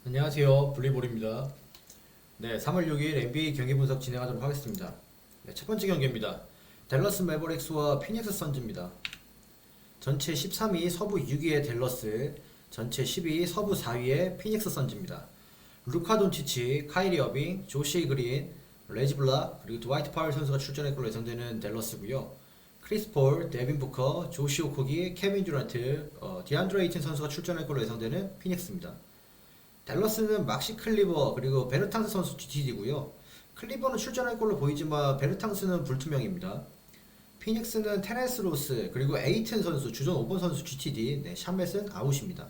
안녕하세요. 블리볼입니다. 네, 3월 6일 NBA 경기 분석 진행하도록 하겠습니다. 네, 첫 번째 경기입니다. 댈러스 매버릭스와 피닉스 선즈입니다. 전체 13위 서부 6위의 댈러스, 전체 12위 서부 4위의 피닉스 선즈입니다. 루카 돈치치, 카이리 어빙, 조시 그린, 레지 블락, 그리고 드와이트 파월 선수가 출전할 걸로 예상되는 댈러스고요. 크리스 폴, 데빈 부커, 조시 오코기, 케빈 듀란트, 디안드레 에이튼 선수가 출전할 걸로 예상되는 피닉스입니다. 댈러스는 막시 클리버 그리고 베르탕스 선수 GTD고요. 클리버는 출전할 걸로 보이지만 베르탕스는 불투명입니다. 피닉스는 테렌스 로스 그리고 에이튼 선수 주전 5번 선수 GTD, 네, 샤멧은 아웃입니다.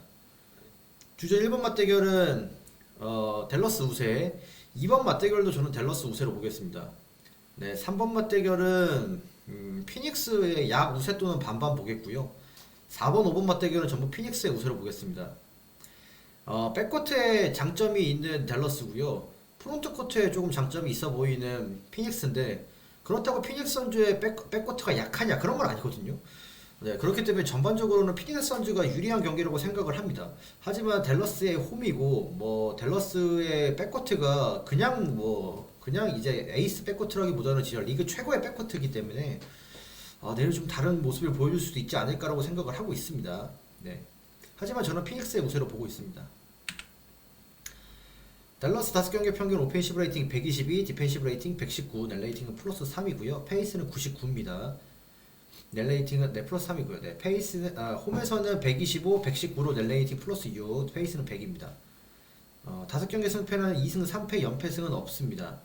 주전 1번 맞대결은 댈러스 우세, 2번 맞대결도 저는 댈러스 우세로 보겠습니다. 네, 3번 맞대결은 피닉스의 약 우세 또는 반반 보겠고요. 4번, 5번 맞대결은 전부 피닉스의 우세로 보겠습니다. 백코트에 장점이 있는 댈러스고요. 프론트 코트에 조금 장점이 있어 보이는 피닉스인데 그렇다고 피닉스 선즈의 백코트가 약하냐 그런 건 아니거든요. 네, 그렇기 때문에 전반적으로는 피닉스 선즈가 유리한 경기라고 생각을 합니다. 하지만 댈러스의 홈이고 뭐 댈러스의 백코트가 그냥 이제 에이스 백코트라기보다는 진짜 리그 최고의 백코트이기 때문에 내일 좀 다른 모습을 보여줄 수도 있지 않을까라고 생각을 하고 있습니다. 네. 하지만 저는 피닉스의 우세로 보고 있습니다. 댈러스 5경기 평균 오펜시브 레이팅 122, 디펜시브 레이팅 119, 넷 레이팅은 플러스 3이고요. 페이스는 99입니다. 넷 레이팅은 플러스 3이고요. 네, 페이스는 홈에서는 125, 119로 넷 레이팅 플러스 6, 페이스는 100입니다. 5경기 승패는 2승 3패, 연패승은 없습니다.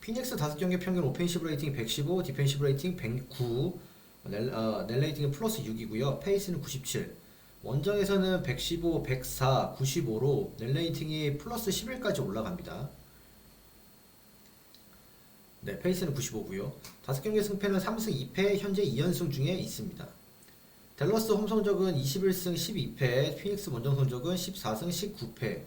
피닉스 5경기 평균 오펜시브 레이팅 115, 디펜시브 레이팅 109, 넷 레이팅은 플러스 6이고요. 페이스는 97. 원정에서는 115, 104, 95로 넷 레이팅이 플러스 11까지 올라갑니다. 네, 페이스는 95고요. 5경기 승패는 3승 2패, 현재 2연승 중에 있습니다. 댈러스 홈 성적은 21승 12패, 피닉스 원정 성적은 14승 19패.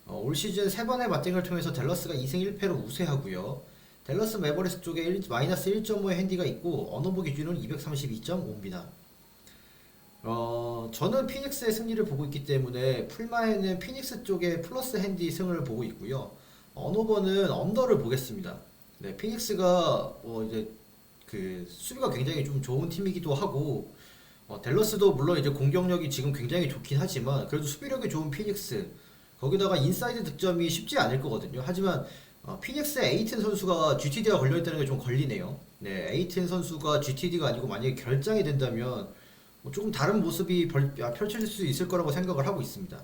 올 시즌 3번의 맞대결을 통해서 댈러스가 2승 1패로 우세하고요. 댈러스 매버릭스 쪽에 마이너스 1.5의 핸디가 있고 언어보 기준은 232.5입니다. 저는 피닉스의 승리를 보고 있기 때문에 풀마에는 피닉스 쪽에 플러스 핸디 승을 보고 있고요. 언오버는 언더를 보겠습니다. 네, 피닉스가 이제 그 수비가 굉장히 좀 좋은 팀이기도 하고 댈러스도 물론 이제 공격력이 지금 굉장히 좋긴 하지만 그래도 수비력이 좋은 피닉스 거기다가 인사이드 득점이 쉽지 않을 거거든요. 하지만 피닉스의 에이튼 선수가 GTD가 걸려있다는 게 좀 걸리네요. 네, 에이튼 선수가 GTD가 아니고 만약에 결장이 된다면 조금 다른 모습이 펼쳐질 수 있을 거라고 생각을 하고 있습니다.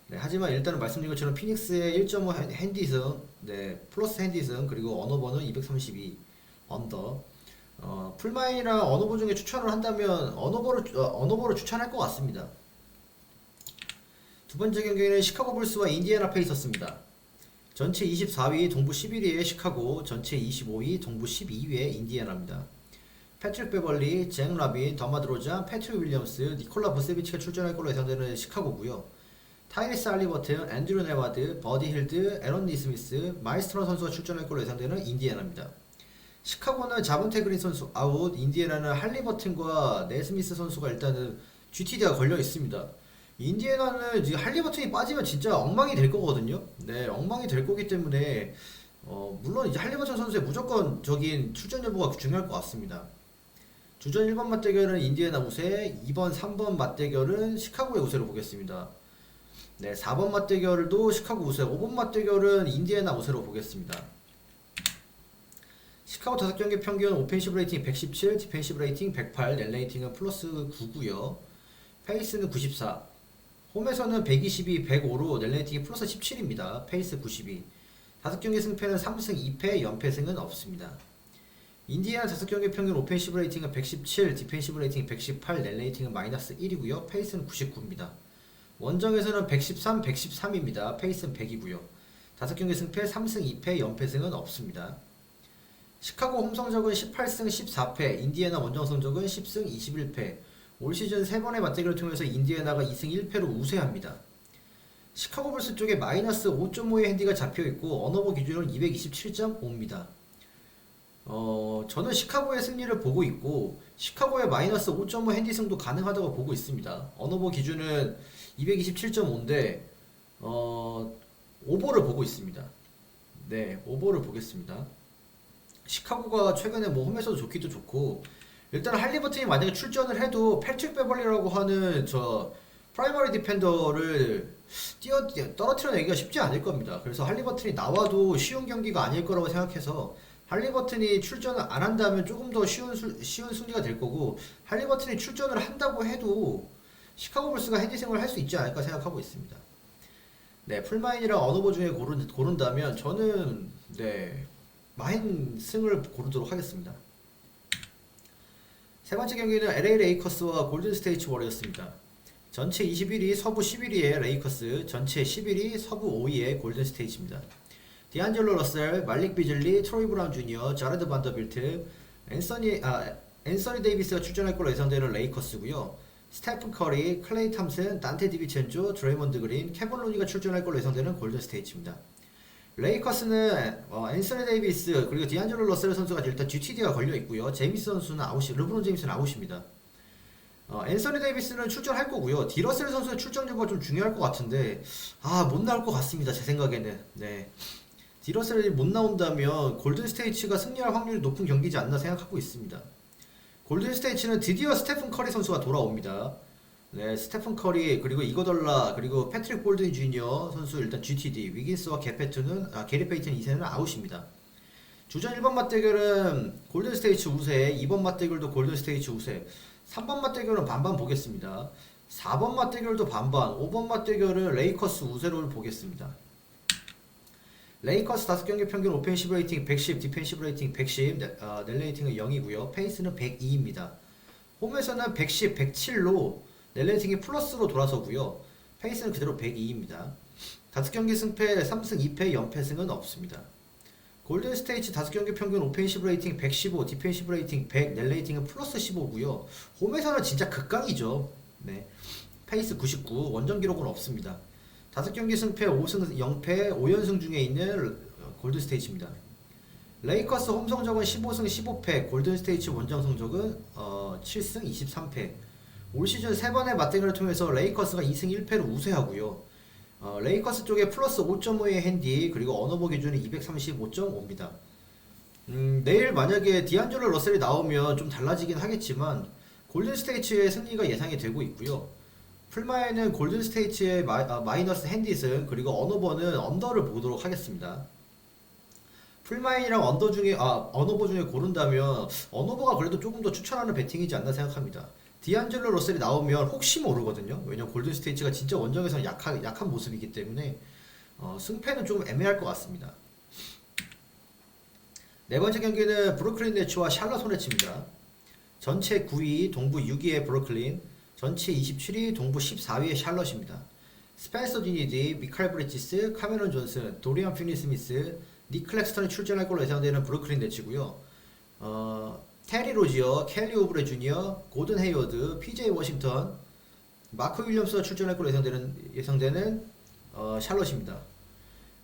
네, 하지만 일단은 말씀드린 것처럼 피닉스의 1.5 핸디승, 네, 플러스 핸디승, 그리고 언어버는 232 언더. 풀마인이랑 언어버 중에 추천을 한다면 언어버를 추천할 것 같습니다. 두 번째 경기는 시카고 불스와 인디애나 페이서스입니다. 전체 24위, 동부 11위의 시카고, 전체 25위, 동부 12위의 인디애나입니다. 패트릭 베벌리, 잭 라빈, 더마 드로잔, 패트릭 윌리엄스, 니콜라 부세비치가 출전할 걸로 예상되는 시카고고요. 타이리스 할리버튼, 앤드류 네바드, 버디 힐드, 에런 니스미스, 마이스트런 선수가 출전할 걸로 예상되는 인디애나입니다. 시카고는 자본테 그린 선수 아웃, 인디애나는 할리버튼과 네스미스 선수가 일단은 GTD가 걸려 있습니다. 인디애나는 지금 할리버튼이 빠지면 진짜 엉망이 될 거거든요. 네, 엉망이 될 거기 때문에 물론 이제 할리버튼 선수의 무조건적인 출전 여부가 중요할 것 같습니다. 주전 1번 맞대결은 인디애나 우세, 2번, 3번 맞대결은 시카고의 우세로 보겠습니다. 네, 4번 맞대결도 시카고 우세, 5번 맞대결은 인디애나 우세로 보겠습니다. 시카고 5경기 평균 오펜시브 레이팅 117, 디펜시브 레이팅 108, 넷 레이팅은 플러스 9고요. 페이스는 94. 홈에서는 122, 105로 넷 레이팅이 플러스 17입니다. 페이스 92. 5경기 승패는 3승 2패, 연패승은 없습니다. 인디애나 5경기 평균 오펜시브 레이팅은 117, 디펜시브 레이팅 118, 넷 레이팅은 마이너스 1이고요. 페이스는 99입니다. 원정에서는 113, 113입니다. 페이스는 100이고요. 5경기 승패 3승 2패, 연패승은 없습니다. 시카고 홈 성적은 18승 14패, 인디애나 원정 성적은 10승 21패. 올 시즌 3번의 맞대결을 통해서 인디애나가 2승 1패로 우세합니다. 시카고 불스 쪽에 마이너스 5.5의 핸디가 잡혀있고 언어버 기준은 227.5입니다. 저는 시카고의 승리를 보고 있고 시카고의 마이너스 5.5 핸디승도 가능하다고 보고 있습니다. 언어버 기준은 227.5인데 어, 오버를 보고 있습니다. 네, 오버를 보겠습니다. 시카고가 최근에 뭐 홈에서도 좋기도 좋고 일단 할리버튼이 만약에 출전을 해도 패트릭 베벌리라고 하는 저 프라이머리 디펜더를 떨어뜨려내기가 쉽지 않을 겁니다. 그래서 할리버튼이 나와도 쉬운 경기가 아닐 거라고 생각해서 할리버튼이 출전을 안 한다면 조금 더 쉬운 승리가 될 거고 할리버튼이 출전을 한다고 해도 시카고 불스가 핸디승을 할 수 있지 않을까 생각하고 있습니다. 네, 풀마인이랑 언어버 중에 고른다면 저는 네, 마인 승을 고르도록 하겠습니다. 세 번째 경기는 LA 레이커스와 골든 스테이트 워리어스입니다. 전체 21위 서부 11위의 레이커스, 전체 11위 서부 5위의 골든 스테이트입니다. 디안젤로 러셀, 말릭 비즐리, 트로이 브라운 주니어, 자레드 반더빌트, 앤서니 데이비스가 출전할 걸로 예상되는 레이커스고요. 스테픈 커리, 클레이 탐슨, 단테 디비첸조, 드레이먼드 그린, 케본 로니가 출전할 걸로 예상되는 골든 스테이트입니다. 레이커스는 앤서니 데이비스 그리고 디안젤로 러셀 선수가 일단 GTD가 걸려 있고요. 제임스 선수는 아웃이, 르브론 제임스는 아웃입니다. 앤서니 데이비스는 출전할 거고요. 디러셀 선수의 출전 여부가 좀 중요할 것 같은데 못 나올 것 같습니다. 제 생각에는. 네. 디러셀이 못 나온다면 골든 스테이츠가 승리할 확률이 높은 경기지 않나 생각하고 있습니다. 골든 스테이츠는 드디어 스테픈 커리 선수가 돌아옵니다. 네, 스테픈 커리 그리고 이거덜라 그리고 패트릭 볼든 주니어 선수 일단 GTD 위긴스와 게리 페이튼 2세는 아웃입니다. 주전 1번 맞대결은 골든 스테이츠 우세, 2번 맞대결도 골든 스테이츠 우세, 3번 맞대결은 반반 보겠습니다. 4번 맞대결도 반반, 5번 맞대결은 레이커스 우세로 보겠습니다. 레이커스 5경기 평균 오펜시브 레이팅 110, 디펜시브 레이팅 110, 넷 레이팅은 0이고요. 페이스는 102입니다. 홈에서는 110, 107로 넷 레이팅이 플러스로 돌아서고요. 페이스는 그대로 102입니다. 5경기 승패 3승 2패 연패승은 없습니다. 골든 스테이츠 5경기 평균 오펜시브 레이팅 115, 디펜시브 레이팅 100, 넷 레이팅은 플러스 15고요. 홈에서는 진짜 극강이죠. 네. 페이스 99, 원정 기록은 없습니다. 5경기 승패 5승 0패 5연승 중에 있는 골든 스테이츠입니다. 레이커스 홈 성적은 15승 15패, 골든 스테이츠 원정 성적은 7승 23패. 올 시즌 3번의 맞대결을 통해서 레이커스가 2승 1패로 우세하고요. 레이커스 쪽에 플러스 5.5의 핸디 그리고 언어버 기준은 235.5입니다. 내일 만약에 디안젤로 러셀이 나오면 좀 달라지긴 하겠지만 골든 스테이츠의 승리가 예상이 되고 있고요. 풀마에는 골든 스테이츠의 마이너스 핸디슨 그리고 언어버는 언더를 보도록 하겠습니다. 풀마인이랑 언어버 중에 고른다면 언어버가 그래도 조금 더 추천하는 배팅이지 않나 생각합니다. 디안젤로 러셀이 나오면 혹시 모르거든요. 왜냐면 골든 스테이츠가 진짜 원정에서는 약한 모습이기 때문에 승패는 좀 애매할 것 같습니다. 네 번째 경기는 브루클린 네츠와 샬럿 호네츠입니다. 전체 9위, 동부 6위의 브루클린, 전체 27위, 동부 14위의 샬럿입니다. 스펜서 디니디, 미칼 브리지스, 카메론 존슨, 도리안 피니 스미스, 닉 클렉스턴이 출전할 걸로 예상되는 브루클린 네츠고요. 테리 로지어, 켈리 오브레 주니어, 고든 헤이워드, PJ 워싱턴, 마크 윌리엄스가 출전할 걸로 예상되는 샬럿입니다.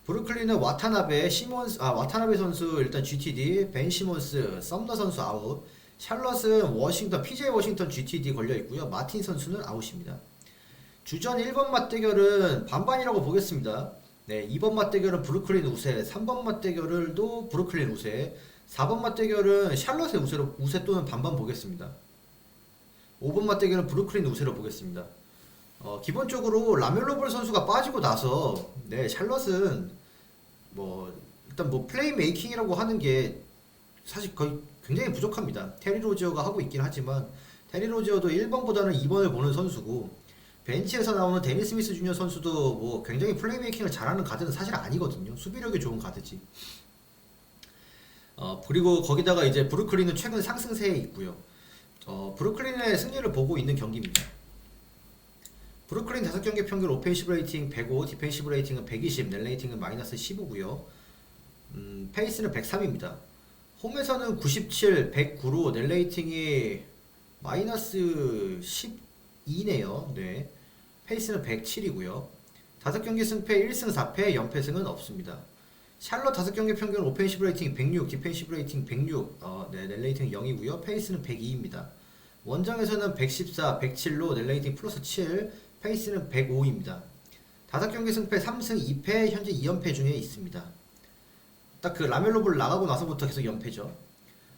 브루클린은 와타나베 선수 일단 GTD, 벤 시몬스, 썸너 선수 아웃. 샬럿은 PJ 워싱턴 GTD 걸려 있고요. 마틴 선수는 아웃입니다. 주전 1번 맞대결은 반반이라고 보겠습니다. 네, 2번 맞대결은 브루클린 우세, 3번 맞대결도 브루클린 우세, 4번 맞대결은 샬럿의 우세 또는 반반 보겠습니다. 5번 맞대결은 브루클린 우세로 보겠습니다. 기본적으로 라멜로 볼 선수가 빠지고 나서 네, 샬럿은 일단 플레이 메이킹이라고 하는 게 사실 거의 굉장히 부족합니다. 테리 로지어가 하고 있긴 하지만 테리 로지어도 1번보다는 2번을 보는 선수고 벤치에서 나오는 데니 스미스 주니어 선수도 굉장히 플레이메이킹을 잘하는 가드는 사실 아니거든요. 수비력이 좋은 가드지. 그리고 거기다가 이제 브루클린은 최근 상승세에 있고요. 브루클린의 승리를 보고 있는 경기입니다. 브루클린 5경기 평균 오펜시브 레이팅 105, 디펜시브 레이팅은 120, 넷 레이팅은 마이너스 15고요. 페이스는 103입니다. 홈에서는 97, 109로 넷 레이팅이 마이너스 12네요. 네. 페이스는 107이고요. 5경기 승패 1승 4패, 연패승은 없습니다. 샬럿 5경기 평균 오펜시브 레이팅 106, 디펜시브 레이팅 106, 넷 레이팅 0이고요. 페이스는 102입니다. 원정에서는 114, 107로 넷 레이팅 플러스 7, 페이스는 105입니다. 5경기 승패 3승 2패, 현재 2연패 중에 있습니다. 딱 그 라멜로볼 나가고 나서부터 계속 연패죠.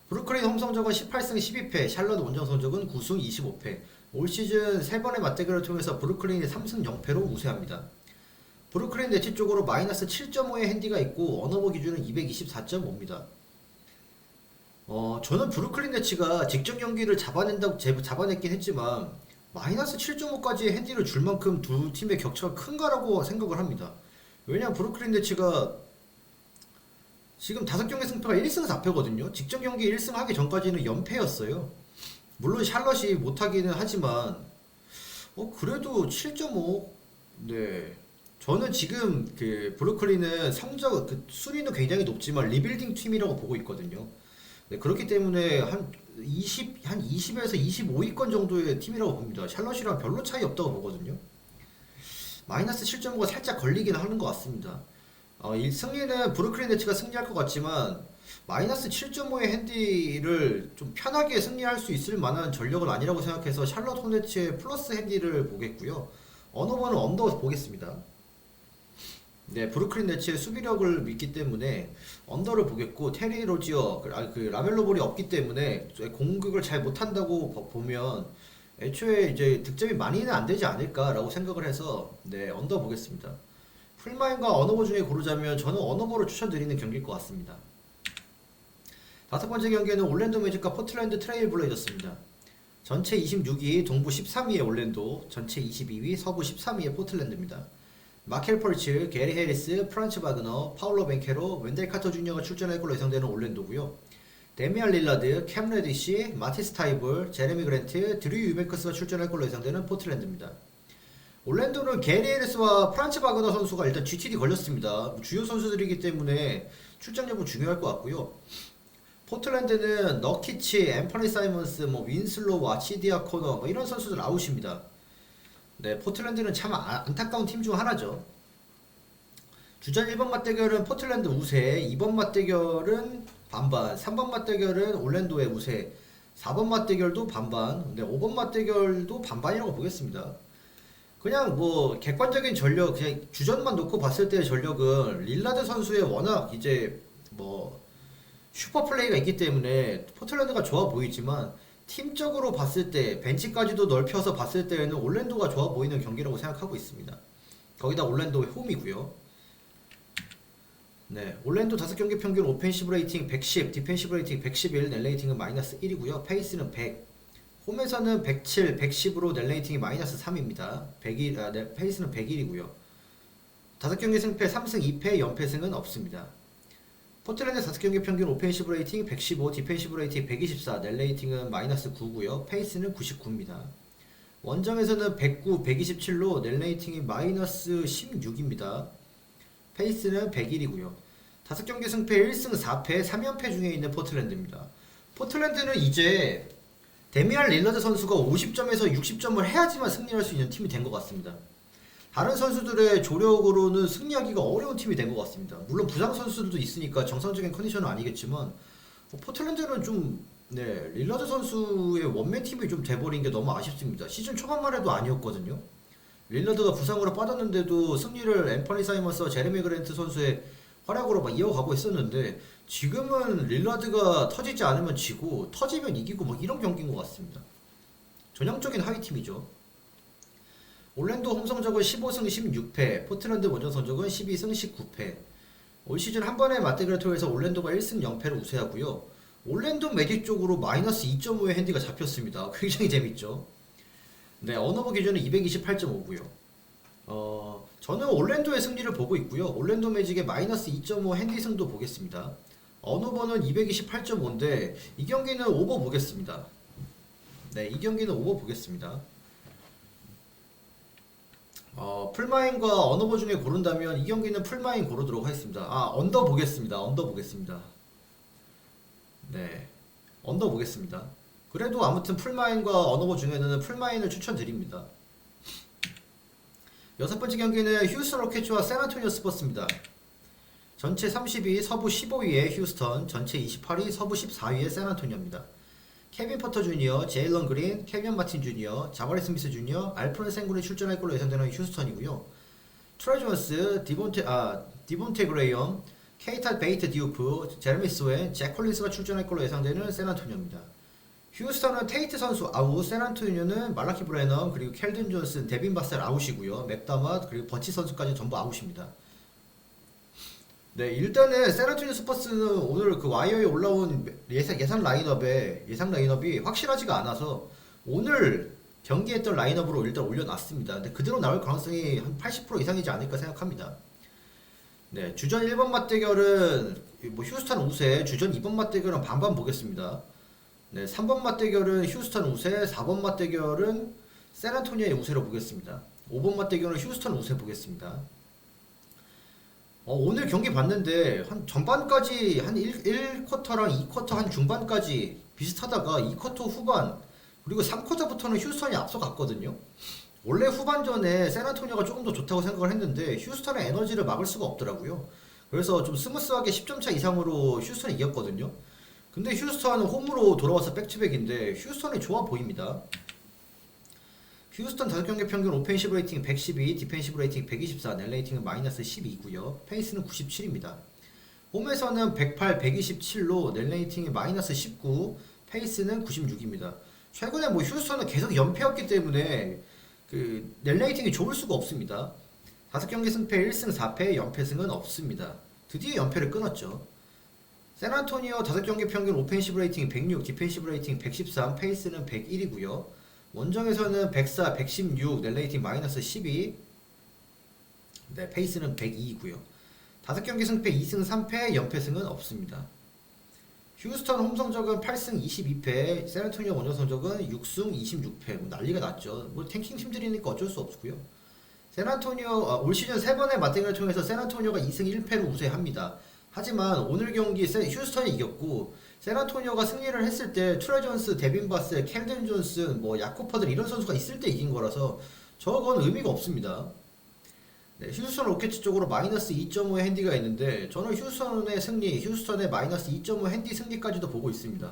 브루클린 홈 성적은 18승 12패, 샬럿 원정 성적은 9승 25패. 올 시즌 3번의 맞대결을 통해서 브루클린이 3승 0패로 우세합니다. 브루클린 네츠 쪽으로 마이너스 7.5의 핸디가 있고 언어버 기준은 224.5입니다. 저는 브루클린 네츠가 직전 경기를 잡아냈긴 했지만 마이너스 7.5까지의 핸디를 줄 만큼 두 팀의 격차가 큰가라고 생각을 합니다. 왜냐하면 브루클린 네츠가 지금 5경기 승패가 1승 4패거든요. 직전 경기 1승 하기 전까지는 연패였어요. 물론 샬럿이 못하기는 하지만 그래도 7.5. 네. 저는 지금 그 브루클린은 성적 그 순위는 굉장히 높지만 리빌딩 팀이라고 보고 있거든요. 네, 그렇기 때문에 한 20에서 25위권 정도의 팀이라고 봅니다. 샬럿이랑 별로 차이 없다고 보거든요. 마이너스 7.5가 살짝 걸리긴 하는 것 같습니다. 이 승리는 브루클린 네츠가 승리할 것 같지만 마이너스 7.5의 핸디를 좀 편하게 승리할 수 있을 만한 전력은 아니라고 생각해서 샬럿 호네츠의 플러스 핸디를 보겠고요. 언어버는 언더 보겠습니다. 네, 브루클린 네츠의 수비력을 믿기 때문에 언더를 보겠고 테리 로지어, 그 라멜로 볼이 없기 때문에 공격을 잘 못한다고 보면 애초에 이제 득점이 많이는 안 되지 않을까라고 생각을 해서 네, 언더 보겠습니다. 풀마인과 언어버 중에 고르자면 저는 언어버를 추천드리는 경기일 것 같습니다. 5번째 경기는 올랜도 매직과 포틀랜드 트레일 블레이저스입니다. 전체 26위, 동부 13위의 올랜도, 전체 22위, 서부 13위의 포틀랜드입니다. 마켈 펄츠, 게리 해리스, 프란츠 바그너, 파울로 벤케로, 웬델 카터 주니어가 출전할 걸로 예상되는 올랜도고요. 데미안 릴라드, 캠 레디시, 마티스 타이볼, 제레미 그랜트, 드류 유벤커스가 출전할 걸로 예상되는 포틀랜드입니다. 올랜도는 게리 해리스와 프란츠 바그너 선수가 일단 GTD 걸렸습니다. 주요 선수들이기 때문에 출장 여부 중요할 것 같고요. 포틀랜드는 너키치, 앰퍼니 사이먼스, 윈슬로우, 아치디아 코너 이런 선수들 아웃입니다. 네, 포틀랜드는 참 안타까운 팀 중 하나죠. 주전 1번 맞대결은 포틀랜드 우세, 2번 맞대결은 반반, 3번 맞대결은 올랜도의 우세, 4번 맞대결도 반반, 네, 5번 맞대결도 반반이라고 보겠습니다. 그냥 객관적인 전력, 그냥 주전만 놓고 봤을 때의 전력은 릴라드 선수의 워낙 이제 슈퍼 플레이가 있기 때문에 포틀랜드가 좋아 보이지만 팀적으로 봤을 때 벤치까지도 넓혀서 봤을 때에는 올랜도가 좋아 보이는 경기라고 생각하고 있습니다. 거기다 올랜도의 홈이고요. 네, 올랜도 5경기 평균 오펜시브 레이팅 110, 디펜시브 레이팅 111, net 레이팅은 마이너스 1이고요. 페이스는 100. 홈에서는 107, 110으로 net 레이팅이 마이너스 3입니다. 페이스는 101이고요. 5경기 승패 3승 2패, 연패승은 없습니다. 포틀랜드 5경기 평균 오펜시브 레이팅 115, 디펜시브 레이팅 124, net 레이팅은 마이너스 9고요. 페이스는 99입니다. 원정에서는 109, 127로 net 레이팅이 마이너스 16입니다. 페이스는 101이고요. 5경기 승패 1승 4패, 3연패 중에 있는 포틀랜드입니다. 포틀랜드는 이제 데미안 릴러드 선수가 50점에서 60점을 해야지만 승리할 수 있는 팀이 된 것 같습니다. 다른 선수들의 조력으로는 승리하기가 어려운 팀이 된 것 같습니다. 물론 부상 선수들도 있으니까 정상적인 컨디션은 아니겠지만 포틀랜드는 좀 릴러드 선수의 원맨 팀이 좀 돼버린 게 너무 아쉽습니다. 시즌 초반만 해도 아니었거든요. 릴러드가 부상으로 빠졌는데도 승리를 앰퍼니 사이먼스와 제레미 그랜트 선수의 활약으로 막 이어가고 있었는데 지금은 릴러드가 터지지 않으면 지고 터지면 이기고 이런 경기인 것 같습니다. 전형적인 하위팀이죠. 올랜도 홈 성적은 15승 16패, 포틀랜드 원정 성적은 12승 19패. 올 시즌 한 번의 맞대결을 통해서 올랜도가 1승 0패로 우세하고요. 올랜도 매직 쪽으로 마이너스 2.5의 핸디가 잡혔습니다. 굉장히 재밌죠. 네, 언어버 기준은 228.5고요. 저는 올랜도의 승리를 보고 있고요. 올랜도 매직의 마이너스 2.5 핸디 승도 보겠습니다. 언어버는 228.5인데 이 경기는 오버 보겠습니다. 네, 이 경기는 오버 보겠습니다. 풀마인과 언어버 중에 고른다면 이 경기는 풀마인 고르도록 하겠습니다. 언더 보겠습니다. 언더 보겠습니다. 네, 언더 보겠습니다. 그래도 아무튼 풀마인과 언어버 중에는 풀마인을 추천드립니다. 6번째 경기는 휴스턴 로켓츠와 샌안토니오 스퍼스입니다. 전체 32위, 서부 15위의 휴스턴, 전체 28위, 서부 14위의 샌안토니오입니다. 케빈 포터 주니어, 제일런 그린, 케빈 마틴 주니어, 자바리 스미스 주니어, 알프렌 생군이 출전할 걸로 예상되는 휴스턴이고요. 트로이 존스, 디본테 그레이엄, 케이타 베이트 디우프, 제레미 소엔, 잭 콜린스가 출전할 걸로 예상되는 샌안토니오입니다. 휴스턴은 테이트 선수 아웃, 샌안토니오는 말라키 브레넌, 그리고 켈든 존슨, 데빈 바셀 아웃이고요. 맥다맛, 그리고 버치 선수까지 전부 아웃입니다. 네, 일단은 샌안토니오 스퍼스는 오늘 그 와이어에 올라온 예상 라인업이 확실하지가 않아서 오늘 경기했던 라인업으로 일단 올려놨습니다. 근데 그대로 나올 가능성이 한 80% 이상이지 않을까 생각합니다. 네, 주전 1번 맞대결은 뭐 휴스턴 우세, 주전 2번 맞대결은 반반 보겠습니다. 네, 3번 맞대결은 휴스턴 우세, 4번 맞대결은 샌안토니오의 우세로 보겠습니다. 5번 맞대결은 휴스턴 우세 보겠습니다. 오늘 경기 봤는데 한 전반까지 한 1쿼터랑 2쿼터 한 중반까지 비슷하다가 2쿼터 후반 그리고 3쿼터부터는 휴스턴이 앞서갔거든요. 원래 후반전에 샌안토니오가 조금 더 좋다고 생각을 했는데 휴스턴의 에너지를 막을 수가 없더라고요. 그래서 좀 스무스하게 10점 차 이상으로 휴스턴이 이겼거든요. 근데 휴스턴은 홈으로 돌아와서 백투백인데 휴스턴이 좋아 보입니다. 휴스턴 5경기 평균 오펜시브 레이팅 112, 디펜시브 레이팅 124, net 레이팅은 마이너스 12고요. 페이스는 97입니다. 홈에서는 108, 127로 net 레이팅이 마이너스 19, 페이스는 96입니다. 최근에 뭐 휴스턴은 계속 연패였기 때문에 그 net 레이팅이 좋을 수가 없습니다. 5경기 승패 1승 4패, 연패승은 없습니다. 드디어 연패를 끊었죠. 샌안토니오 5경기 평균 오펜시브 레이팅 106, 디펜시브 레이팅 113, 페이스는 101이고요. 원정에서는 104, 116, net 레이팅 마이너스 12, 네, 페이스는 102이고요. 5경기 승패 2승 3패, 연패승은 없습니다. 휴스턴 홈 성적은 8승 22패, 샌안토니오 원정 성적은 6승 26패. 뭐 난리가 났죠. 뭐 탱킹 팀들이니까 어쩔 수 없고요. 올 시즌 3번의 맞대결을 통해서 샌안토니오가 2승 1패로 우세합니다. 하지만 오늘 경기 휴스턴이 이겼고 샌안토니오가 승리를 했을 때 트로이 존스, 데빈 바셀, 켈든 존슨, 뭐 야코퍼들 이런 선수가 있을 때 이긴 거라서 저건 의미가 없습니다. 네, 휴스턴 로켓츠 쪽으로 마이너스 2.5의 핸디가 있는데 저는 휴스턴의 승리, 휴스턴의 마이너스 2.5 핸디 승리까지도 보고 있습니다.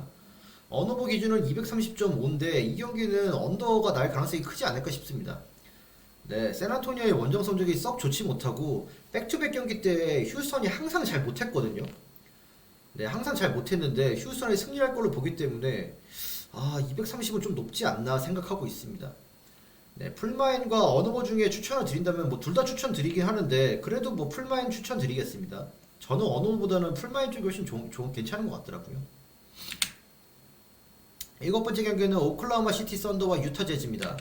언어보 기준은 230.5인데 이 경기는 언더가 날 가능성이 크지 않을까 싶습니다. 네, 샌안토니오의 원정 성적이 썩 좋지 못하고 백투백 경기 때 휴스턴이 항상 잘 못했거든요. 네, 항상 잘 못했는데 휴스턴이 승리할 걸로 보기 때문에 230은 좀 높지 않나 생각하고 있습니다. 네, 풀마인과 언어버 중에 추천을 드린다면 뭐 둘 다 추천드리긴 하는데 그래도 뭐 풀마인 추천드리겠습니다. 저는 언어보다는 풀마인 쪽이 훨씬 괜찮은 것 같더라고요. 7번째 경기는 오클라호마 시티 썬더와 유타 재즈입니다.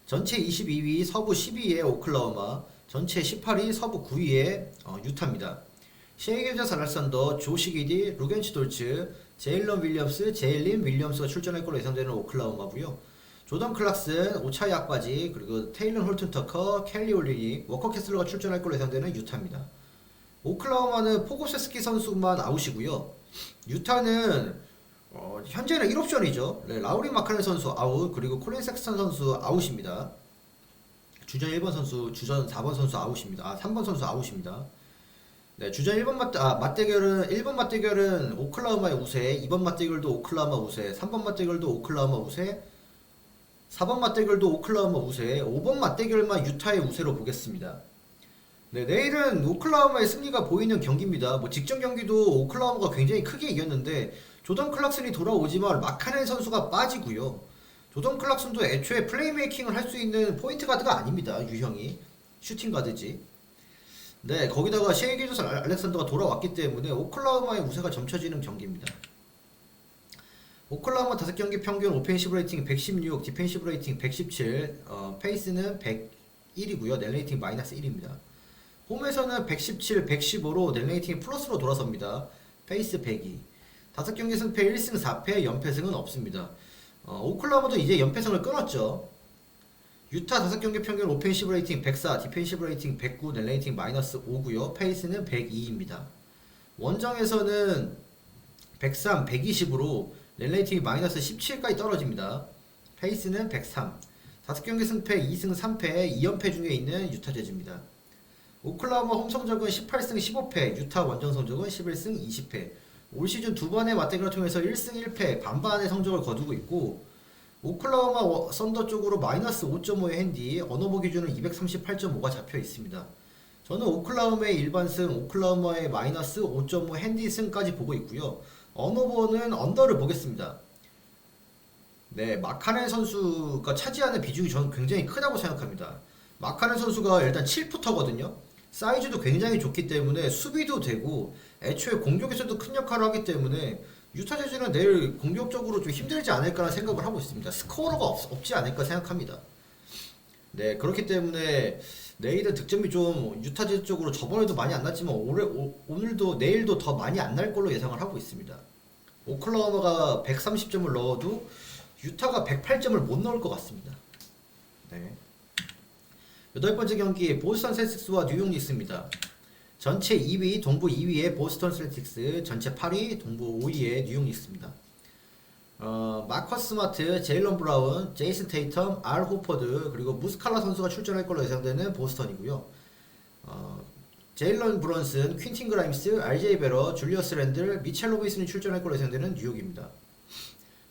전체 22위, 서부 12위의 오클라호마, 전체 18위, 서부 9위의 유타입니다. 셰이게저 알렉산더, 조시 기디, 루겐치 돌츠, 제일런 윌리엄스, 제일린 윌리엄스가 출전할 걸로 예상되는 오클라호마고요. 조던 클락슨, 오차이 악바지, 그리고 테일런 홀튼 터커, 켈리 올리니, 워커 캐슬러가 출전할 걸로 예상되는 유타입니다. 오클라호마는 포고세스키 선수만 아웃이고요. 유타는 현재는 1옵션이죠. 네, 라우리 마카렌 선수 아웃, 그리고 콜린 섹스턴 선수 아웃입니다. 주전 1번 선수, 주전 4번 선수 아웃입니다. 3번 선수 아웃입니다. 네, 주전 1번 맞대결은 1번 맞대결은 오클라호마의 우세, 2번 맞대결도 오클라호마 우세, 3번 맞대결도 오클라호마 우세, 4번 맞대결도 오클라호마 우세, 5번 맞대결만 유타의 우세로 보겠습니다. 네, 내일은 오클라호마의 승리가 보이는 경기입니다. 뭐 직전 경기도 오클라호마가 굉장히 크게 이겼는데 조던 클락슨이 돌아오지만 마카넨 선수가 빠지고요. 조던 클락슨도 애초에 플레이메이킹을 할 수 있는 포인트 가드가 아닙니다. 유형이 슈팅 가드지. 네, 거기다가 셰이 기저스 알렉산더가 돌아왔기 때문에 오클라호마의 우세가 점쳐지는 경기입니다. 오클라호마 5경기 평균 오펜시브 레이팅 116, 디펜시브 레이팅 117, 페이스는 101이고요. net 레이팅 마이너스 1입니다. 홈에서는 117, 115로 net 레이팅이 플러스로 돌아섭니다. 페이스 102. 5경기 승패 1승 4패, 연패승은 없습니다. 오클라호마도 이제 연패승을 끊었죠. 유타 5경기 평균 오펜시브 레이팅 104, 디펜시브 레이팅 109, net 레이팅 마이너스 5고요. 페이스는 102입니다. 원정에서는 103, 120으로 net 레이팅이 마이너스 17까지 떨어집니다. 페이스는 103. 5경기 승패 2승 3패, 2연패 중에 있는 유타 재즈입니다. 오클라호마 홈 성적은 18승 15패, 유타 원정 성적은 11승 20패. 올 시즌 두 번의 맞대결을 통해서 1승 1패 반반의 성적을 거두고 있고 오클라호마 썬더 쪽으로 마이너스 5.5의 핸디, 언어보 기준은 238.5가 잡혀 있습니다. 저는 오클라호마의 일반승, 오클라호마의 마이너스 5.5 핸디승까지 보고 있고요. 언어버는 언더를 보겠습니다. 네, 마카렌 선수가 차지하는 비중이 저는 굉장히 크다고 생각합니다. 마카렌 선수가 일단 7푸터거든요. 사이즈도 굉장히 좋기 때문에 수비도 되고 애초에 공격에서도 큰 역할을 하기 때문에 유타 재즈는 내일 공격적으로 좀 힘들지 않을까라는 생각을 하고 있습니다. 스코어가 없지 않을까 생각합니다. 네, 그렇기 때문에 내일은 득점이 좀 유타 재즈 쪽으로 저번에도 많이 안 났지만 오늘도 내일도 더 많이 안 날 걸로 예상을 하고 있습니다. 오클라호마가 130점을 넣어도 유타가 108점을 못 넣을 것 같습니다. 네. 여덟 번째 경기 보스턴 셀틱스와 뉴욕 닉스입니다. 전체 2위 동부 2위의 보스턴 셀틱스, 전체 8위 동부 5위의 뉴욕 닉스입니다. 마커스 스마트, 제일런 브라운, 제이슨 테이텀, 알 호퍼드 그리고 무스칼라 선수가 출전할 걸로 예상되는 보스턴이고요. 제일런 브런슨, 퀸틴 그라임스, RJ 베러, 줄리어스 랜들, 미첼 로빈슨이 출전할 걸로 예상되는 뉴욕입니다.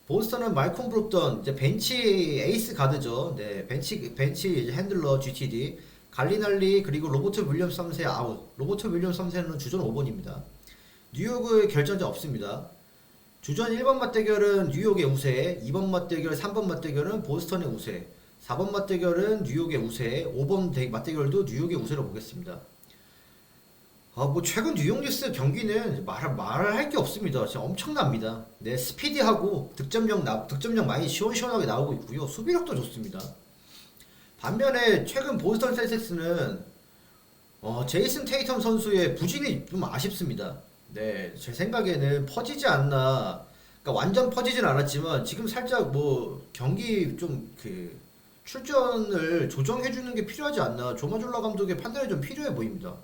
보스턴은 말콤 브룩던, 이제 벤치 에이스 가드죠. 네, 벤치 핸들러 GTD, 갈리날리 그리고 로버트 윌리엄스 3세 아웃. 로버트 윌리엄스 3세는 주전 5번입니다. 뉴욕의 결정자 없습니다. 주전 1번 맞대결은 뉴욕의 우세, 2번 맞대결, 3번 맞대결은 보스턴의 우세, 4번 맞대결은 뉴욕의 우세, 5번 맞대결도 뉴욕의 우세로 보겠습니다. 뭐 최근 뉴욕 닉스 경기는 말할 게 없습니다. 진짜 엄청납니다. 네, 스피디하고 득점력 많이 시원시원하게 나오고 있고요. 수비력도 좋습니다. 반면에 최근 보스턴 셀틱스는 제이슨 테이텀 선수의 부진이 좀 아쉽습니다. 네, 제 생각에는 퍼지지 않나. 그러니까 완전 퍼지진 않았지만 지금 살짝 뭐 경기 좀 출전을 조정해주는 게 필요하지 않나. 조마졸라 감독의 판단이 좀 필요해 보입니다.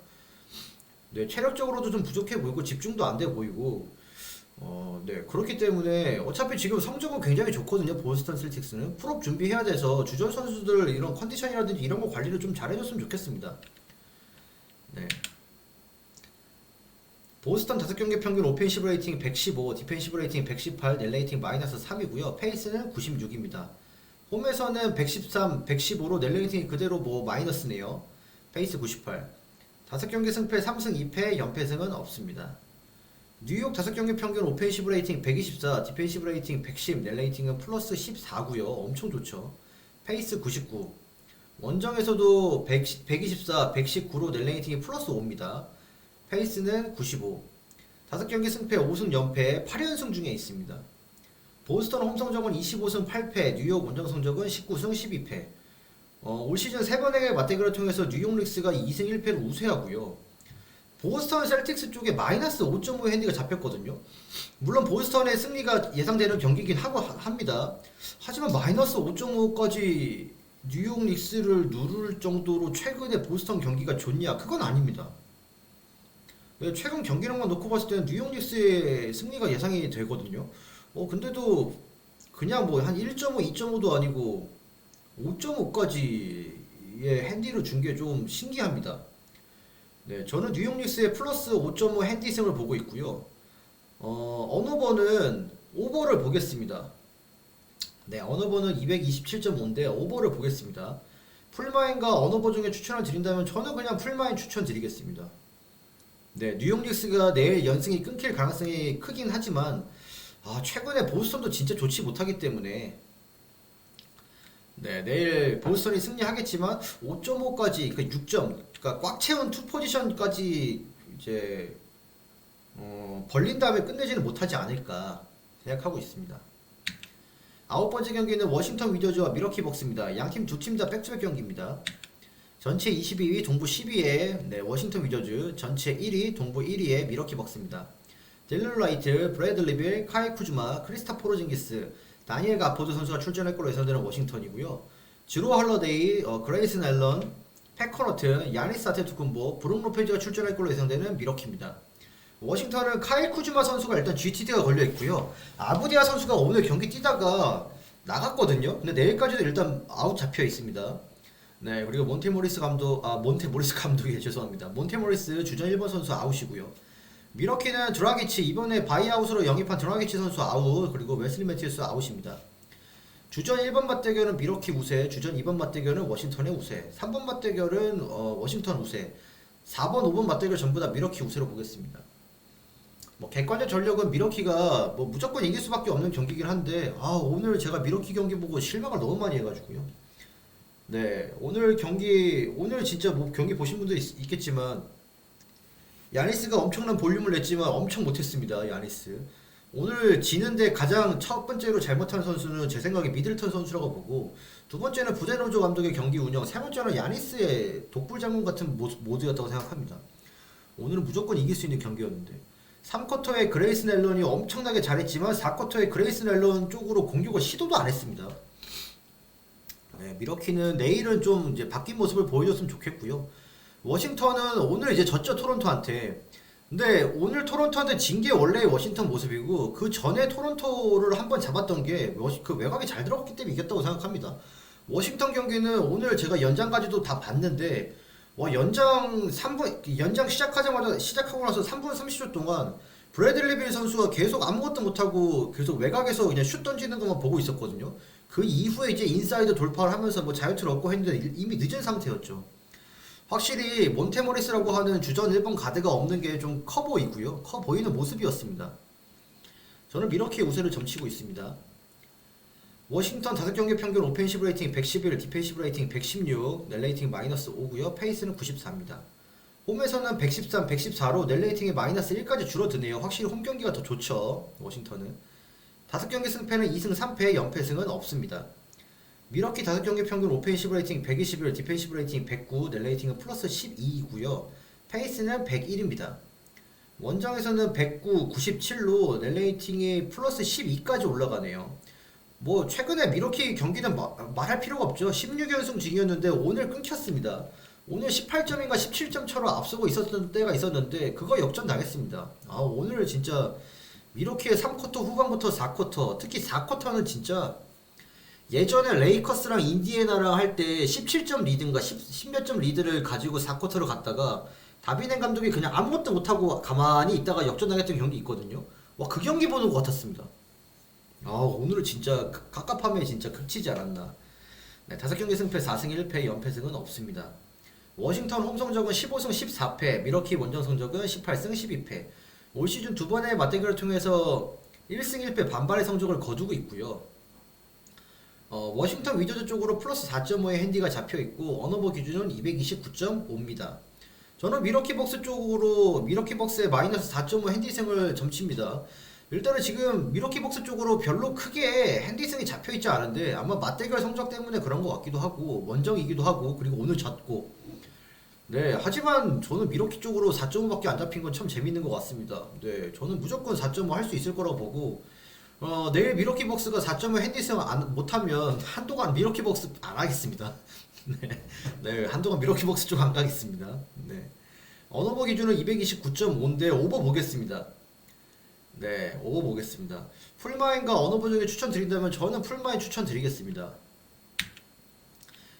네, 체력적으로도 좀 부족해 보이고 집중도 안 돼 보이고 네, 그렇기 때문에 어차피 지금 성적은 굉장히 좋거든요. 보스턴 셀틱스는 풀업 준비해야 돼서 주전 선수들 이런 컨디션이라든지 이런 거 관리를 좀 잘해줬으면 좋겠습니다. 네. 보스턴 5경기 평균 오펜시브 레이팅 115, 디펜시브 레이팅 118, 넷 레이팅 마이너스 3이고요. 페이스는 96입니다. 홈에서는 113, 115로 넷 레이팅이 그대로 뭐 마이너스네요. 페이스 98. 5경기 승패 3승 2패, 연패승은 없습니다. 뉴욕 5경기 평균 오펜시브 레이팅 124, 디펜시브 레이팅 110, 넷 레이팅은 플러스 14고요. 엄청 좋죠. 페이스 99. 원정에서도 124, 119로 넷 레이팅이 플러스 5입니다. 페이스는 95. 5경기 승패 5승 연패 8연승 중에 있습니다. 보스턴 홈 성적은 25승 8패, 뉴욕 원정 성적은 19승 12패. 올 시즌 3번의 맞대결을 통해서 뉴욕 닉스가 2승 1패를 우세하고요. 보스턴 셀틱스 쪽에 마이너스 5.5 핸디가 잡혔거든요. 물론 보스턴의 승리가 예상되는 경기이긴 합니다. 하지만 마이너스 5.5까지 뉴욕 닉스를 누를 정도로 최근에 보스턴 경기가 좋냐? 그건 아닙니다. 최근 경기력만 놓고 봤을 때는 뉴욕 닉스의 승리가 예상이 되거든요. 근데도 그냥 뭐 한 1.5, 2.5도 아니고 5.5까지의 핸디를 준 게 좀 신기합니다. 네, 저는 뉴욕 닉스의 플러스 5.5 핸디승을 보고 있고요. 언어버는 오버를 보겠습니다. 네, 언어버는 227.5인데 오버를 보겠습니다. 풀마인과 언어버 중에 추천을 드린다면 저는 그냥 풀마인 추천드리겠습니다. 네, 뉴욕 닉스가 내일 연승이 끊길 가능성이 크긴 하지만 최근에 보스턴도 진짜 좋지 못하기 때문에 네, 내일 보스턴이 승리하겠지만 5.5까지 그 6점 그러니까 꽉 채운 투 포지션까지 이제 벌린 다음에 끝내지는 못하지 않을까 생각하고 있습니다. 9번째 경기는 워싱턴 위저즈와 미러키 벅스입니다. 양팀 두 팀 다 백투백 경기입니다. 전체 22위 동부 10위의 네, 워싱턴 위저즈, 전체 1위 동부 1위의 미러키 벅스입니다. 딜런 라이트, 브래들리 빌, 카이 쿠즈마, 크리스타 포르징기스, 다니엘 가포드 선수가 출전할 걸로 예상되는 워싱턴이고요. 주로 할러데이, 그레이슨 앨런, 패커너트, 야니스 아테투쿤보, 브룩 로페즈가 출전할 걸로 예상되는 미러키입니다. 워싱턴은 카일 쿠즈마 선수가 일단 GTD가 걸려있고요. 아부디아 선수가 오늘 경기 뛰다가 나갔거든요. 근데 내일까지도 일단 아웃 잡혀 있습니다. 네, 그리고 몬테모리스 감독이 죄송합니다. 몬테모리스 주전 1번 선수 아웃이고요. 미러키는 드라기치, 이번에 바이아웃으로 영입한 드라기치 선수 아웃, 그리고 웨슬리 매튜스 아웃입니다. 주전 1번 맞대결은 미러키 우세, 주전 2번 맞대결은 워싱턴의 우세, 3번 맞대결은 워싱턴 우세, 4번, 5번 맞대결 전부 다 미러키 우세로 보겠습니다. 뭐 객관적 전력은 미러키가 뭐 무조건 이길 수밖에 없는 경기긴 한데 오늘 제가 미러키 경기 보고 실망을 너무 많이 해가지고요. 네, 오늘 진짜 뭐 경기 보신 분도 있겠지만 야니스가 엄청난 볼륨을 냈지만 엄청 못했습니다. 야니스. 오늘 지는데 가장 첫 번째로 잘못한 선수는 제 생각에 미들턴 선수라고 보고, 두 번째는 부데노조 감독의 경기 운영, 세 번째는 야니스의 독불장군 같은 모드였다고 생각합니다. 오늘은 무조건 이길 수 있는 경기였는데 3쿼터에 그레이슨 앨런이 엄청나게 잘했지만 4쿼터에 그레이슨 앨런 쪽으로 공격을 시도도 안 했습니다. 네, 미러키는 내일은 좀 이제 바뀐 모습을 보여줬으면 좋겠고요. 워싱턴은 오늘 이제 졌죠, 토론토한테. 근데 오늘 토론토한테 진 게 원래 워싱턴 모습이고, 그 전에 토론토를 한번 잡았던 게 그 외곽이 잘 들어갔기 때문에 이겼다고 생각합니다. 워싱턴 경기는 오늘 제가 연장까지도 다 봤는데 연장 3분 연장 시작하고 나서 3분 30초 동안 브래들리 빌 선수가 계속 아무것도 못하고 계속 외곽에서 그냥 슛 던지는 것만 보고 있었거든요. 그 이후에 이제 인사이드 돌파를 하면서 뭐 자유투를 얻고 했는데 이미 늦은 상태였죠. 확실히 몬테모리스라고 하는 주전 1번 가드가 없는 게 좀 커 보이고요. 커 보이는 모습이었습니다. 저는 미러키의 우세를 점치고 있습니다. 워싱턴 5경기 평균 오펜시브 레이팅 111, 디펜시브 레이팅 116, 넬 레이팅 마이너스 5고요. 페이스는 94입니다. 홈에서는 113, 114로 넬 레이팅이 마이너스 1까지 줄어드네요. 확실히 홈 경기가 더 좋죠. 워싱턴은. 5경기 승패는 2승 3패, 연패승은 없습니다. 미러키 5경기 평균 오펜시브 레이팅 121, 디펜시브 레이팅 109, 넬 레이팅은 플러스 12이고요. 페이스는 101입니다. 원정에서는 109, 97로 넬 레이팅이 플러스 12까지 올라가네요. 뭐 최근에 미러키 경기는 말할 필요가 없죠. 16연승 중이었는데 오늘 끊겼습니다. 오늘 18점인가 17점 차로 앞서고 있었던 때가 있었는데 그거 역전 당했습니다. 오늘 진짜 미러키의 3쿼터 후반부터 4쿼터, 특히 4쿼터는 진짜 예전에 레이커스랑 인디애나랑 할 때 17점 리드인가 10몇 점 리드를 가지고 4쿼터로 갔다가 다비넨 감독이 그냥 아무것도 못하고 가만히 있다가 역전당했던 경기 있거든요. 그 경기 보는 것 같았습니다. 오늘은 진짜 갑갑함에 진짜 극치지 않았나. 네, 5경기 승패 4승 1패, 연패승은 없습니다. 워싱턴 홈 성적은 15승 14패, 미러키 원정 성적은 18승 12패. 올 시즌 두 번의 맞대결을 통해서 1승 1패 반발의 성적을 거두고 있고요. 워싱턴 위저즈 쪽으로 플러스 4.5의 핸디가 잡혀있고 언어버 기준은 229.5입니다. 저는 미러키 벅스 쪽으로 미러키 벅스의 마이너스 4.5 핸디승을 점칩니다. 일단은 지금 미러키 벅스 쪽으로 별로 크게 핸디승이 잡혀있지 않은데 아마 맞대결 성적 때문에 그런 것 같기도 하고 원정이기도 하고 그리고 오늘 졌고, 네, 하지만 저는 미러키 쪽으로 4.5밖에 안 잡힌 건 참 재밌는 것 같습니다. 네, 저는 무조건 4.5 할 수 있을 거라고 보고, 내일 미러키 벅스가 4.5 핸디승 못하면 한동안 미러키 벅스 안 하겠습니다. 네, 네, 한동안 미러키 벅스 쪽 안 가겠습니다. 네, 언어버 기준은 229.5인데 오버 보겠습니다. 네, 오버 보겠습니다. 풀마인과 언어버 중에 추천드린다면 저는 풀마인 추천드리겠습니다.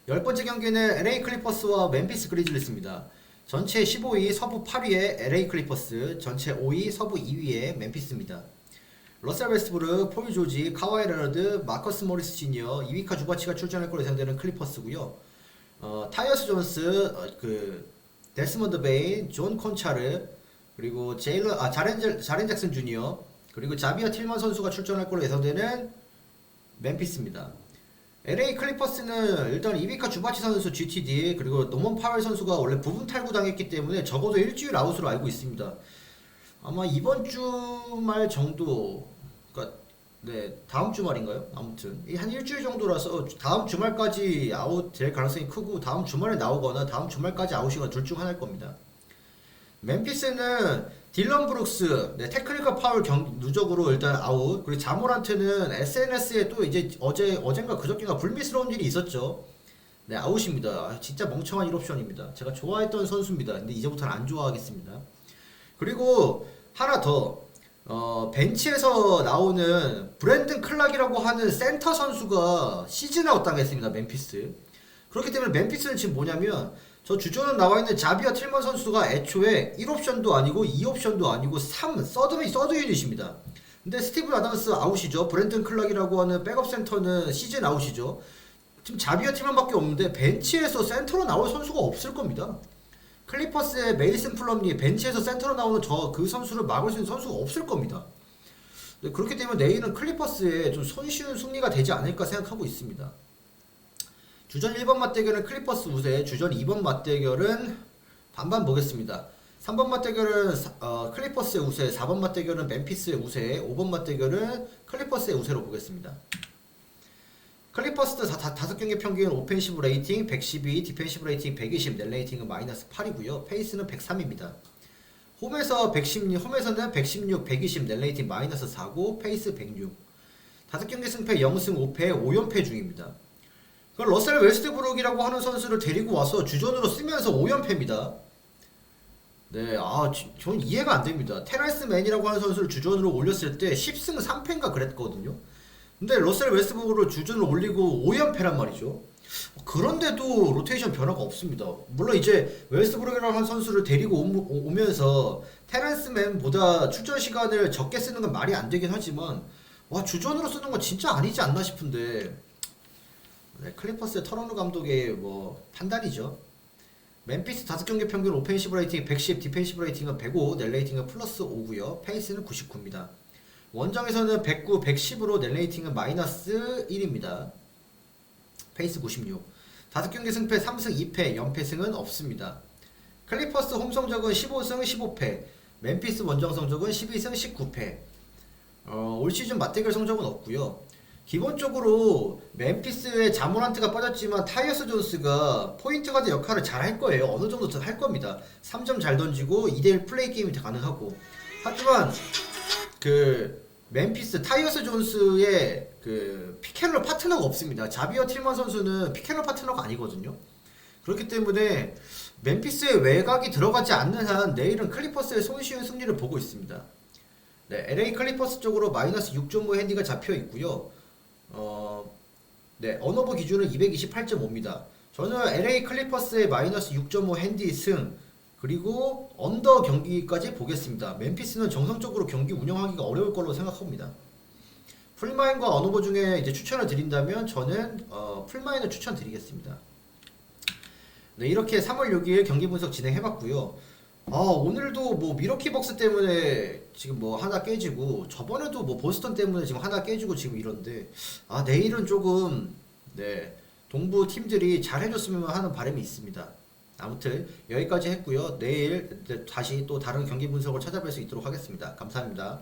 10번째 경기는 LA 클리퍼스와 멤피스 그리즐리스입니다. 전체 15위 서부 8위의 LA 클리퍼스, 전체 5위 서부 2위의 멤피스입니다. 러셀 웨스트브룩, 폴 조지, 카와이 레너드, 마커스 모리스 지니어, 이위카 주바치가 출전할 걸로 예상되는 클리퍼스고요. 타이어스 존스, 데스먼드 베인, 존 콘차르, 그리고 자렌 잭슨 주니어, 그리고 자비어 틸만 선수가 출전할 걸로 예상되는 멤피스입니다. LA 클리퍼스는 일단 이비카 주바치 선수 GTD 그리고 노먼 파웰 선수가 원래 부분 탈구 당했기 때문에 적어도 일주일 아웃으로 알고 있습니다. 아마 이번 주말 정도, 그러니까 네, 다음 주말인가요? 아무튼 한 일주일 정도라서 다음 주말까지 아웃 될 가능성이 크고 다음 주말에 나오거나 다음 주말까지 아웃이거나 둘 중 하나일 겁니다. 멤피스는 딜런 브룩스, 네, 테크니컬 파울 누적으로 일단 아웃. 그리고 자모란트는 SNS에 또 이제 어젠가 그저께가 불미스러운 일이 있었죠. 네, 아웃입니다. 진짜 멍청한 1옵션입니다. 제가 좋아했던 선수입니다. 근데 이제부터는 안 좋아하겠습니다. 그리고 하나 더, 벤치에서 나오는 브랜든 클락이라고 하는 센터 선수가 시즌 아웃 당했습니다. 멤피스. 그렇기 때문에 멤피스는 지금 뭐냐면 저 주전은 나와 있는 자비어 틸먼 선수가 애초에 1옵션도 아니고 2옵션도 아니고 3 서드 유닛입니다. 근데 스티븐 아담스 아웃이죠. 브랜든 클락이라고 하는 백업 센터는 시즌 아웃이죠. 지금 자비어 틸먼밖에 없는데 벤치에서 센터로 나올 선수가 없을 겁니다. 클리퍼스의 메이슨 플럼리 벤치에서 센터로 나오는 저 그 선수를 막을 수 있는 선수가 없을 겁니다. 네, 그렇기 때문에 내일은 클리퍼스에 좀 손쉬운 승리가 되지 않을까 생각하고 있습니다. 주전 1번 맞대결은 클리퍼스 우세, 주전 2번 맞대결은 반반 보겠습니다. 3번 맞대결은 클리퍼스의 우세, 4번 맞대결은 멤피스의 우세, 5번 맞대결은 클리퍼스의 우세로 보겠습니다. 클리퍼스도 5경기 평균 오펜시브 레이팅 112, 디펜시브 레이팅 120, 넷 레이팅은 마이너스 8이고요. 페이스는 103입니다. 홈에서는 116, 120, 넷 레이팅 마이너스 4고 페이스 106. 5경기 승패 0승 5패 5연패 중입니다. 러셀 웨스트브룩이라고 하는 선수를 데리고 와서 주전으로 쓰면서 5연패입니다. 네, 전 이해가 안 됩니다. 테라스 맨이라고 하는 선수를 주전으로 올렸을 때 10승 3패인가 그랬거든요. 근데 러셀 웨스트브룩을 주전으로 올리고 5연패란 말이죠. 그런데도 로테이션 변화가 없습니다. 물론 이제 웨스트브룩이라고 하는 선수를 데리고 오면서 테라스 맨보다 출전 시간을 적게 쓰는 건 말이 안 되긴 하지만 와, 주전으로 쓰는 건 진짜 아니지 않나 싶은데 네, 클리퍼스의 터너너 감독의 판단이죠. 멤피스 5경기 평균 오펜시브 레이팅 110, 디펜시브 레이팅은 105, 넷 레이팅은 플러스 5고요. 페이스는 99입니다. 원정에서는 109, 110으로 넷 레이팅은 마이너스 1입니다. 페이스 96. 5경기 승패 3승 2패, 연패승은 없습니다. 클리퍼스 홈 성적은 15승 15패, 멤피스 원정 성적은 12승 19패. 올 시즌 맞대결 성적은 없고요. 기본적으로 멤피스의 자모란트가 빠졌지만 타이어스 존스가 포인트 가드 역할을 잘 할 거예요. 어느 정도 더 할 겁니다. 3점 잘 던지고 2대1 플레이 게임이 가능하고. 하지만 멤피스 타이어스 존스의 피켓롤 파트너가 없습니다. 자비어 틸만 선수는 피켓롤 파트너가 아니거든요. 그렇기 때문에 멤피스의 외곽이 들어가지 않는 한 내일은 클리퍼스의 손쉬운 승리를 보고 있습니다. 네, LA 클리퍼스 쪽으로 마이너스 6.5 핸디가 잡혀 있고요. 네, 언어버 기준은 228.5입니다. 저는 LA 클리퍼스의 마이너스 6.5 핸디 승 그리고 언더 경기까지 보겠습니다. 멤피스는 정상적으로 경기 운영하기가 어려울 걸로 생각합니다. 풀마인과 언어버 중에 이제 추천을 드린다면 저는 풀마인을 추천드리겠습니다. 네, 이렇게 3월 6일 경기 분석 진행해봤고요. 오늘도 미러키 벅스 때문에 지금 하나 깨지고 저번에도 보스턴 때문에 지금 하나 깨지고 지금 이런데 내일은 조금 동부 팀들이 잘 해줬으면 하는 바람이 있습니다. 아무튼 여기까지 했고요. 내일 다시 또 다른 경기 분석을 찾아뵐 수 있도록 하겠습니다. 감사합니다.